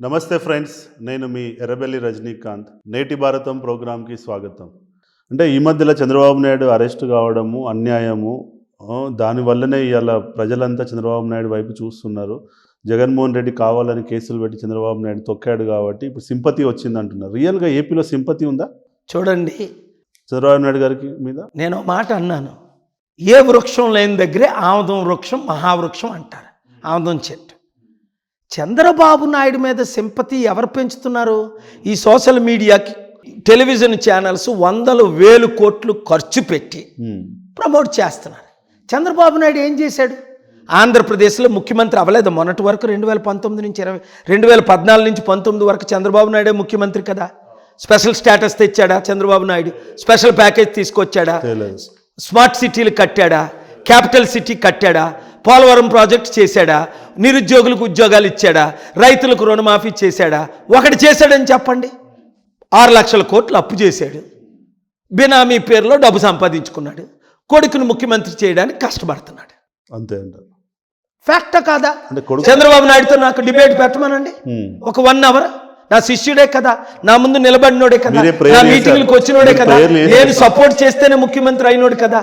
నమస్తే ఫ్రెండ్స్, నేను మీ ఎర్రబెల్లి రజనీకాంత్. నేటి భారతం ప్రోగ్రాంకి స్వాగతం. అంటే ఈ మధ్యలో చంద్రబాబు నాయుడు అరెస్ట్ కావడము అన్యాయము, దానివల్లనే ఇవాళ ప్రజలంతా చంద్రబాబు నాయుడు వైపు చూస్తున్నారు. జగన్మోహన్ రెడ్డి కావాలని కేసులు పెట్టి చంద్రబాబు నాయుడు తొక్కాడు కాబట్టి ఇప్పుడు సింపతి వచ్చింది అంటున్నారు. రియల్గా ఏపీలో సింపతి ఉందా చూడండి, చంద్రబాబు నాయుడు గారికి మీద? నేను మాట అన్నాను, ఏ వృక్షం లేని దగ్గరే ఆముదం వృక్షం మహావృక్షం అంటారు. ఆముదం చెట్టు. చంద్రబాబు నాయుడు మీద సింపతి ఎవరు పెంచుతున్నారు? ఈ సోషల్ మీడియాకి, టెలివిజన్ ఛానల్స్ 100,000 కోట్లు ఖర్చు పెట్టి ప్రమోట్ చేస్తున్నారు. చంద్రబాబు నాయుడు ఏం చేశాడు? ఆంధ్రప్రదేశ్లో ముఖ్యమంత్రి అవ్వలేదు మొన్నటి వరకు. 2019 నుంచి 2014 నుంచి 19 వరకు చంద్రబాబు నాయుడే ముఖ్యమంత్రి కదా. స్పెషల్ స్టేటస్ తెచ్చాడా చంద్రబాబు నాయుడు? స్పెషల్ ప్యాకేజ్ తీసుకొచ్చాడా? స్మార్ట్ సిటీలు కట్టాడా? క్యాపిటల్ సిటీ కట్టాడా? పోలవరం ప్రాజెక్ట్ చేశాడా? నిరుద్యోగులకు ఉద్యోగాలు ఇచ్చాడా? రైతులకు రుణమాఫీ చేశాడా? ఒకటి చేశాడని చెప్పండి. 6 లక్షల కోట్లు అప్పు చేశాడు. బినామీ పేరులో డబ్బు సంపాదించుకున్నాడు. కొడుకును ముఖ్యమంత్రి చేయడానికి కష్టపడుతున్నాడు. అంతే అంటారు. ఫ్యాక్టా కాదా? చంద్రబాబు నాయుడుతో నాకు డిబేట్ పెట్టమనండి, ఒక 1 అవర్. నా శిష్యుడే కదా, నా ముందు నిలబడినోడే కదా, నా మీటింగ్లకు వచ్చినోడే కదా, నేను సపోర్ట్ చేస్తేనే ముఖ్యమంత్రి అయినోడు కదా.